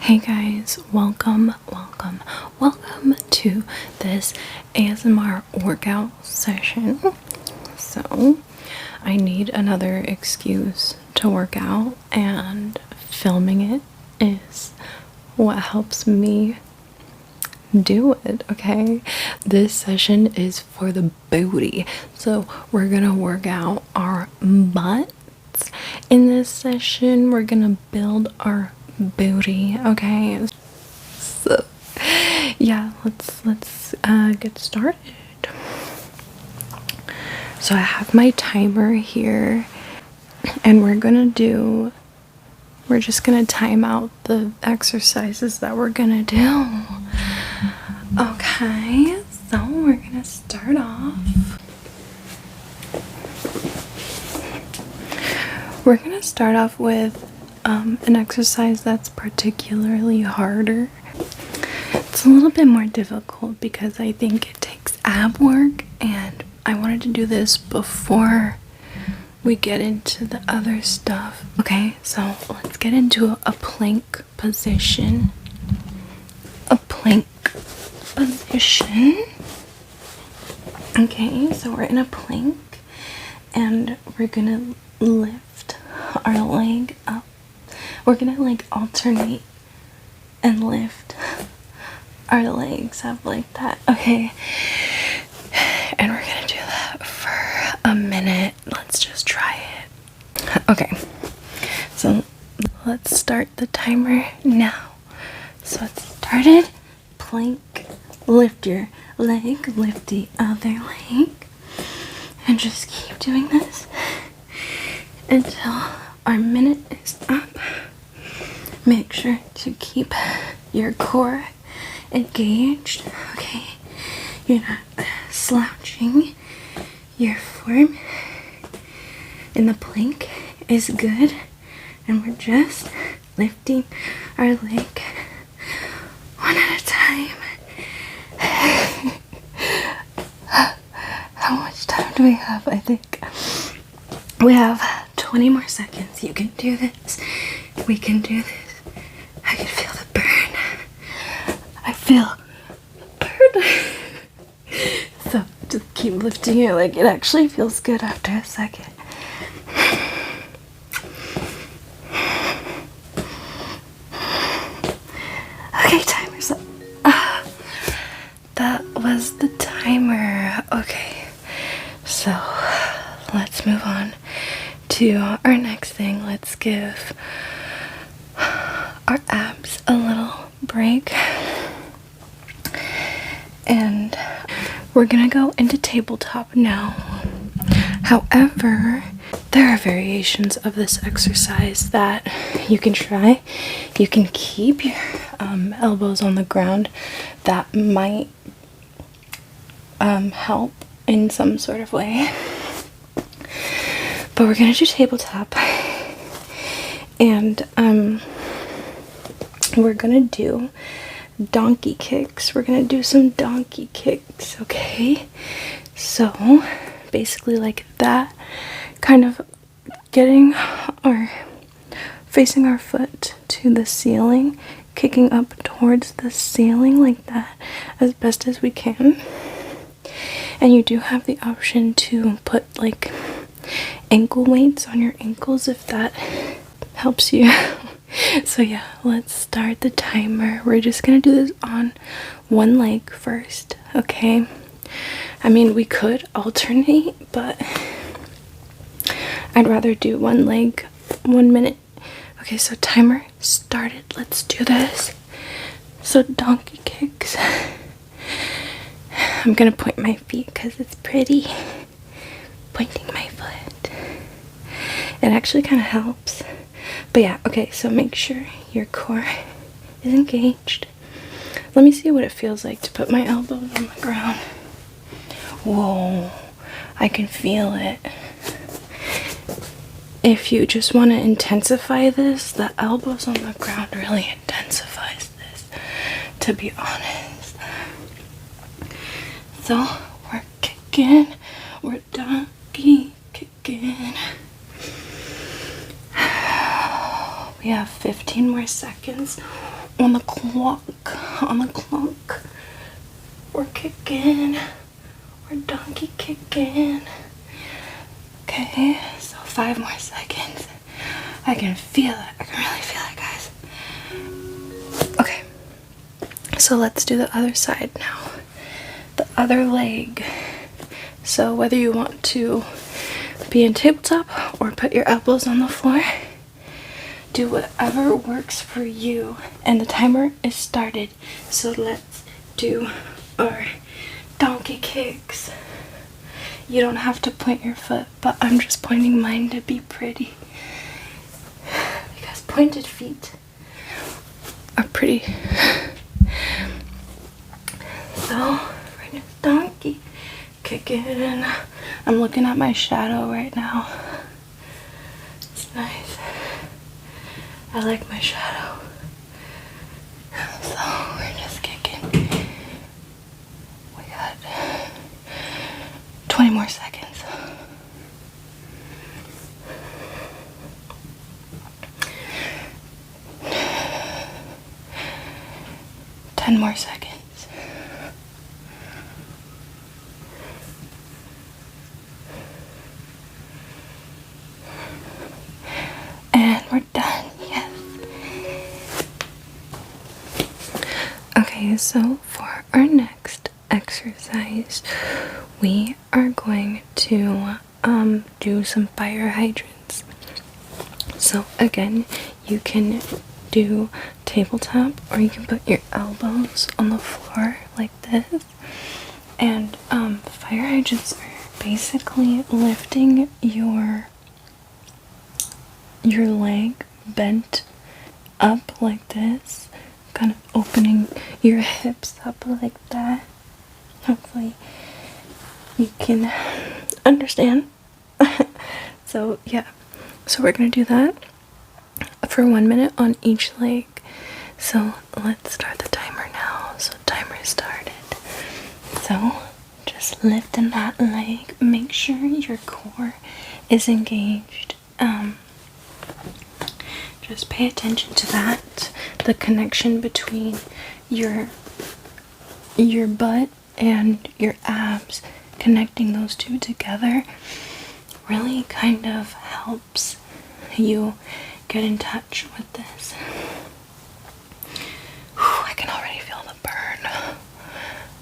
Hey guys, welcome to this ASMR workout session. So, I need another excuse to work out, and filming it is what helps me do it, okay? This session is for the booty. So, we're gonna work out our butts. In this session, we're gonna build our booty, okay? So yeah, let's get started. So I have my timer here, and we're just gonna time out the exercises that we're gonna do. Okay, so we're gonna start off. We're gonna start off with an exercise that's particularly harder. It's a little bit more difficult because I think it takes ab work, and I wanted to do this before we get into the other stuff. Okay, so let's get into a plank position. Okay, so we're in a plank, and we're gonna lift our leg up. We're gonna like alternate and lift our legs up like that, okay? And we're gonna do that for a minute. Let's just try it. Okay, so let's start the timer now. So it started. Plank, lift your leg, lift the other leg, and just keep doing this until our minute is up. Make sure to keep your core engaged, okay? You're not slouching. Your form in the plank is good, and we're just lifting our leg one at a time. How much time do we have? I think we have 20 more seconds. You can do this. We can do this. I can feel the burn. I feel burn. So just keep lifting your leg. It actually feels good after a second. Okay, timer's up. That was the timer. Okay, so let's move on to our next thing. Let's give our abs a little break, and we're gonna go into tabletop now. However, there are variations of this exercise that you can try. You can keep your elbows on the ground. That might help in some sort of way, but we're gonna do tabletop, and we're gonna do donkey kicks. We're gonna do some donkey kicks, okay? So basically like that, kind of facing our foot to the ceiling, kicking up towards the ceiling like that as best as we can. And you do have the option to put like ankle weights on your ankles if that helps you. So yeah, let's start the timer. We're just gonna do this on one leg first, okay? I mean, we could alternate, but I'd rather do one leg, 1 minute. Okay, so timer started. Let's do this. So donkey kicks. I'm gonna point my feet because it's pretty. Pointing my foot. It actually kind of helps. But yeah, okay, so make sure your core is engaged. Let me see what it feels like to put my elbows on the ground. Whoa, I can feel it. If you just want to intensify this, the elbows on the ground really intensifies this, to be honest. So, we're kicking, we're donkey kicking. We have 15 more seconds. on the clock. On the clock. We're kicking. We're donkey kicking. Okay, so 5 more seconds. I can feel it. I can really feel it, guys. Okay, so let's do the other side now. The other leg. So whether you want to be in tabletop or put your elbows on the floor, do whatever works for you. And the timer is started. So let's do our donkey kicks. You don't have to point your foot, but I'm just pointing mine to be pretty. Because pointed feet are pretty. So we're just donkey kicking. I'm looking at my shadow right now. It's nice. I like my shadow. So we're just kicking. We got 20 more seconds. 10 more seconds. And we're done. Yes. Okay, so for our next exercise, we are going to do some fire hydrants. So again, you can do tabletop or you can put your elbows on the floor like this. And fire hydrants are basically lifting your leg bent up like this, kind of opening your hips up like that. Hopefully you can understand. So yeah, so we're gonna do that for 1 minute on each leg. So let's start the timer now. So timer started. So just lifting that leg, make sure your core is engaged. Just pay attention to that, the connection between your butt and your abs, connecting those two together really kind of helps you get in touch with this. Whew, I can already feel the burn.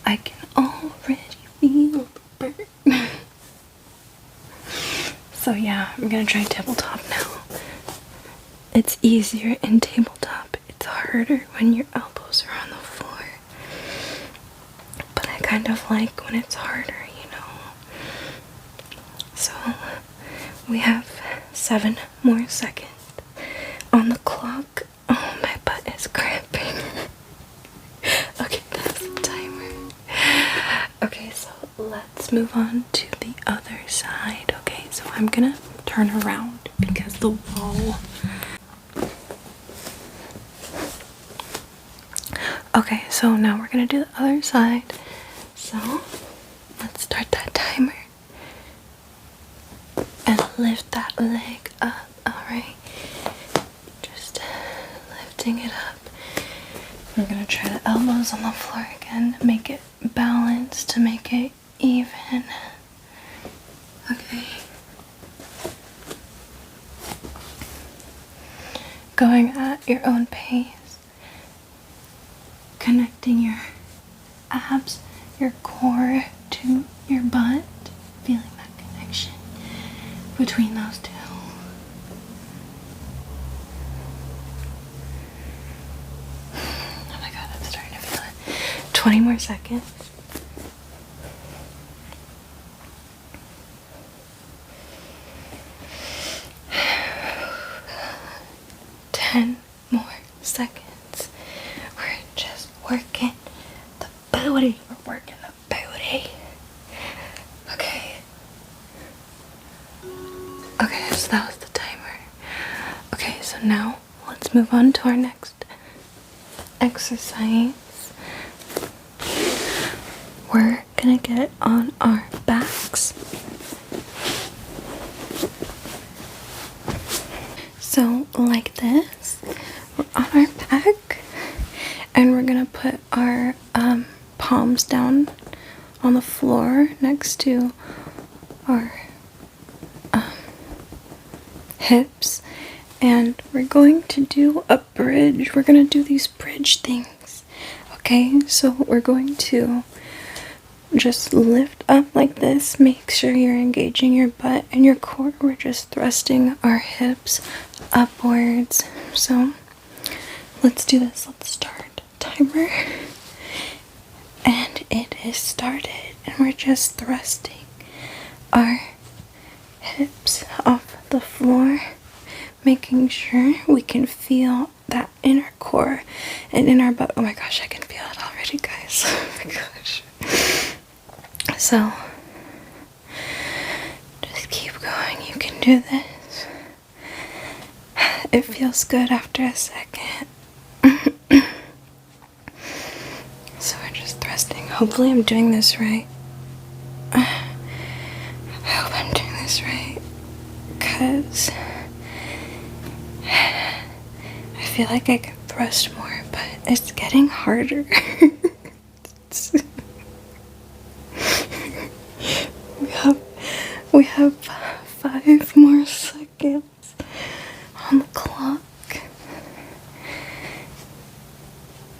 I can already feel the burn. So yeah, I'm gonna try tabletop now. It's easier in tabletop. It's harder when your elbows are on the floor. But I kind of like when it's harder, you know. So we have 7 more seconds on the clock. Oh, my butt is cramping. Okay, that's the timer. Okay, so let's move on to the other side. Okay, so I'm gonna turn around because the wall. Okay, so now we're gonna do the other side. So let's start that timer and lift that leg up. Alright, just lifting it up. We're gonna try the elbows on the floor again, make it balanced to make it even. Okay. Going at your own pace. Connecting your abs, your core to your butt, feeling that connection between those two. Oh my god, I'm starting to feel it. 20 more seconds. 10 more seconds. Working the booty. We're working the booty. Okay. Okay, so that was the timer. Okay, so now let's move on to our next exercise. We're gonna get on our backs. So like this, we're on our back. gonna put our palms down on the floor next to our hips, and we're going to do a bridge. We're gonna do these bridge things. Okay, so we're going to just lift up like this. Make sure you're engaging your butt and your core. We're just thrusting our hips upwards. So let's do this. Let's start. Timer. And it is started. And we're just thrusting our hips off the floor, making sure we can feel that in our core and in our butt. Oh my gosh, I can feel it already, guys. Oh my gosh. So just keep going. You can do this. It feels good after a second. So we're just thrusting. Hopefully I'm doing this right. I hope I'm doing this right, because I feel like I can thrust more, but it's getting harder. We have 5 more seconds on the clock.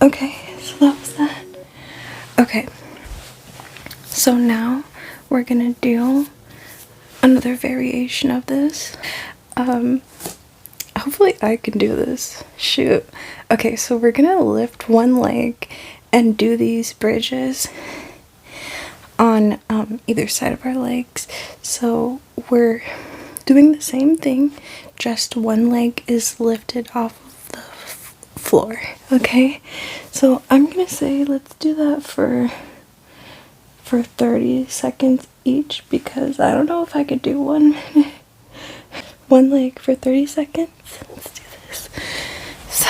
Okay, so that was that. Okay, so now we're gonna do another variation of this. Hopefully I can do this. Shoot. Okay, so we're gonna lift one leg and do these bridges on either side of our legs. So we're doing the same thing, just one leg is lifted off of the floor. Okay, so I'm gonna say let's do that for 30 seconds each, because I don't know if I could do one leg for 30 seconds. Let's do this. So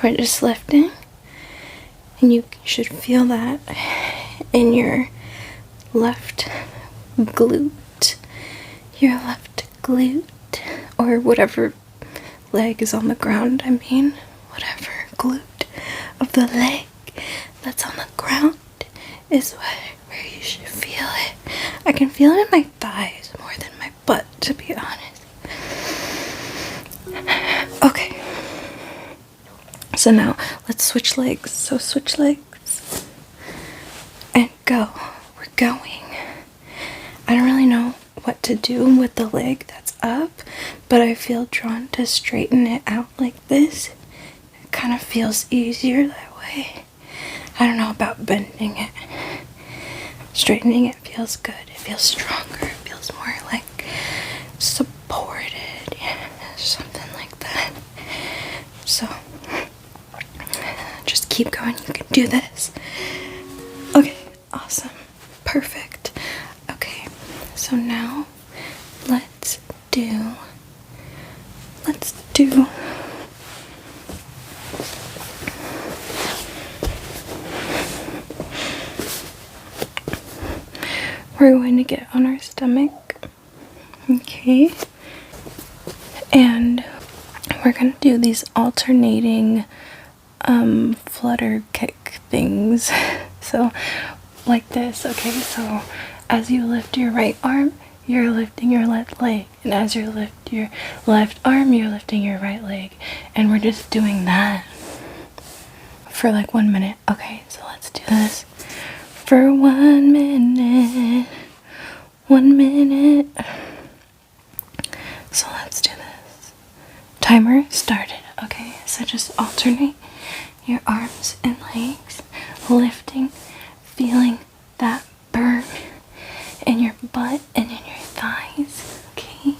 we're just lifting, and you should feel that in your left glute, or whatever leg is on the ground. I mean, whatever glute of the leg that's on the ground is where you should feel it. I can feel it in my thighs more than my butt, to be honest. Okay. So now let's switch legs. So switch legs and go. We're going. I don't really know what to do with the leg that's up, but I feel drawn to straighten it out like this. It kind of feels easier that way. I don't know about bending it. Straightening it feels good. It feels stronger. It feels more like supported. Yeah, something like that. So just keep going. You can do this. Okay, awesome. Perfect. Okay, so now let's do we're going to get on our stomach. Okay, and we're gonna do these alternating flutter kick things. So like this. Okay, so as you lift your right arm, you're lifting your left leg, and as you lift your left arm, you're lifting your right leg, and we're just doing that for like 1 minute. Okay, so let's do this for 1 minute. 1 minute. So let's do this. Timer started. Okay, so just alternate your arms and legs, lifting, feeling that burn in your butt and in your thighs. Okay,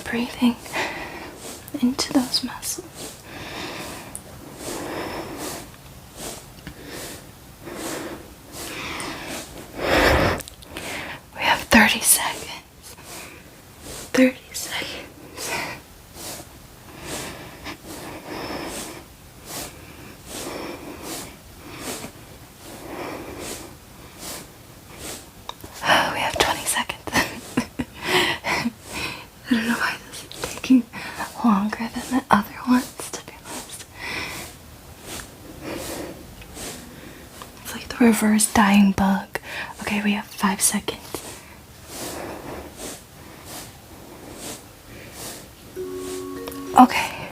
breathing into those muscles. We have 30 seconds. 30 seconds. Oh, we have 20 seconds. I don't know why this is taking longer than the other ones, to be honest. reverse dying bug. Okay, we have 5 seconds. Okay.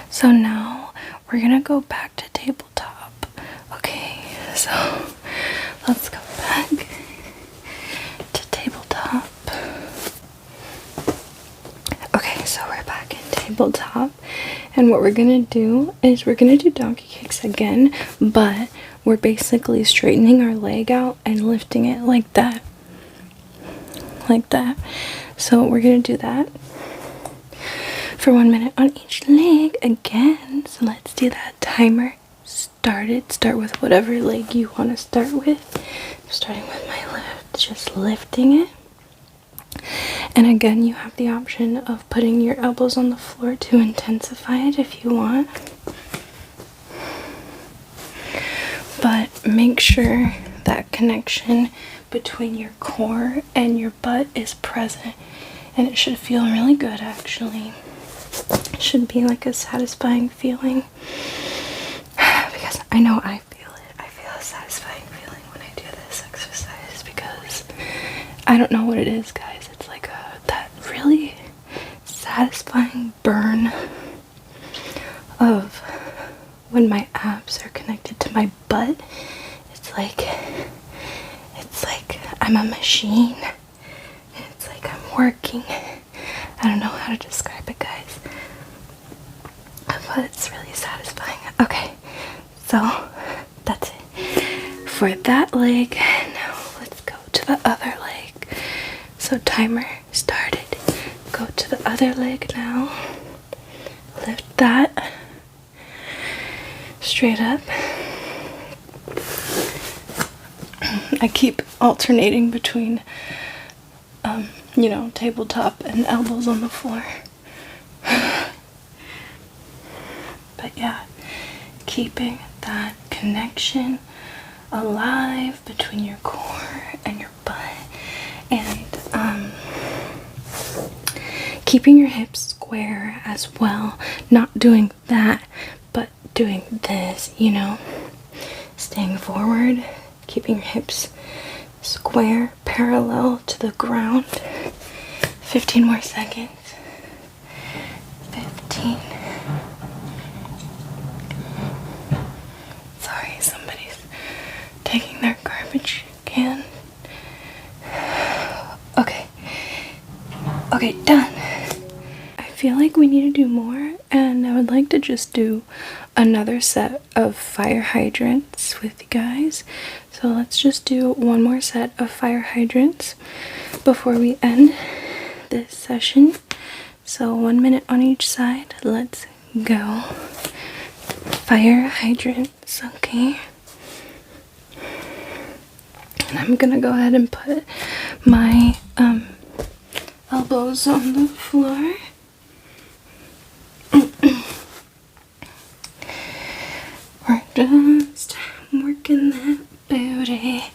So now we're gonna go back to tabletop. Okay, so let's go back to tabletop. Okay, so we're back in tabletop, and what we're gonna do is we're gonna do donkey kicks again, but we're basically straightening our leg out and lifting it like that. Like that. So we're gonna do that for 1 minute on each leg again. So let's do that. Timer started. Start with whatever leg you want to start with. I'm starting with my left, just lifting it. And again, you have the option of putting your elbows on the floor to intensify it if you want. But make sure that connection between your core and your butt is present. And it should feel really good, actually. It should be like a satisfying feeling. Because I know I feel it. I feel a satisfying feeling when I do this exercise because I don't know what it is, guys. It's like that really satisfying burn of when my abs are connected to my butt. It's like I'm a machine. It's like I'm working. I don't know how to describe it, guys, but it's really satisfying. Okay, so that's it for that leg. Now let's go to the other leg. So timer started. Go to the other leg now. Lift that straight up. I keep alternating between tabletop and elbows on the floor. But yeah, keeping that connection alive between your core and your butt, and keeping your hips square as well. Not doing that, but doing this, staying forward, keeping your hips square, parallel to the ground. 15 more seconds. 15. Sorry, somebody's taking their garbage can. Okay, done. I feel like we need to do more, and I would like to just do another set of fire hydrants with you guys. So let's just do one more set of fire hydrants before we end this session. So 1 minute on each side. Let's go. Fire hydrants, okay? And I'm gonna go ahead and put my elbows on the floor. We're just working that booty.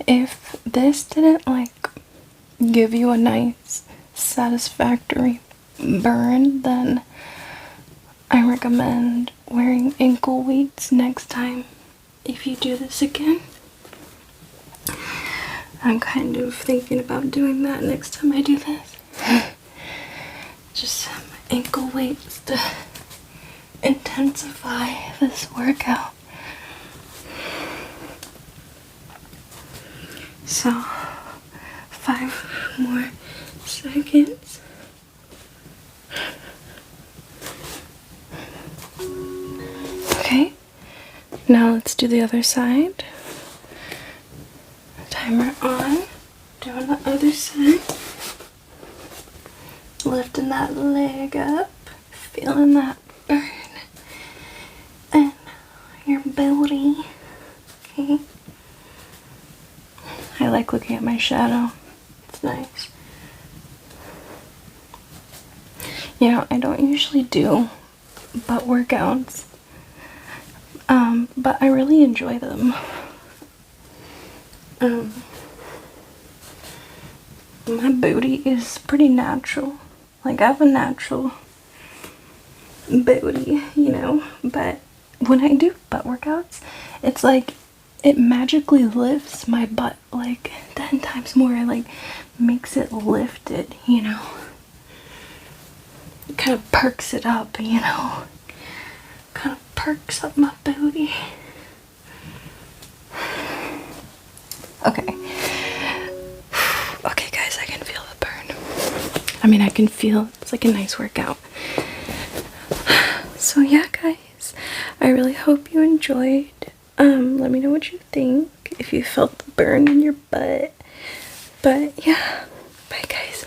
If this didn't give you a nice satisfactory burn, then I recommend wearing ankle weights next time if you do this again. I'm kind of thinking about doing that next time I do this. Just some ankle weights to intensify this workout. So 5 more seconds. Okay, now let's do the other side. Timer on. Doing the other side. Lifting that leg up. Feeling that burn. And your booty. Okay. I like looking at my shadow. It's nice. I don't usually do butt workouts. But I really enjoy them. My booty is pretty natural. I have a natural booty, but when I do butt workouts, it's like it magically lifts my butt like 10 times more. It like makes it lifted, you know. It kind of perks it up, you know. Kind of perks up my booty. Okay. Okay, guys, I can feel the burn. I mean, I can feel it's like a nice workout. So yeah, guys, I really hope you enjoyed. Let me know what you think, if you felt the burn in your butt. But yeah, bye guys.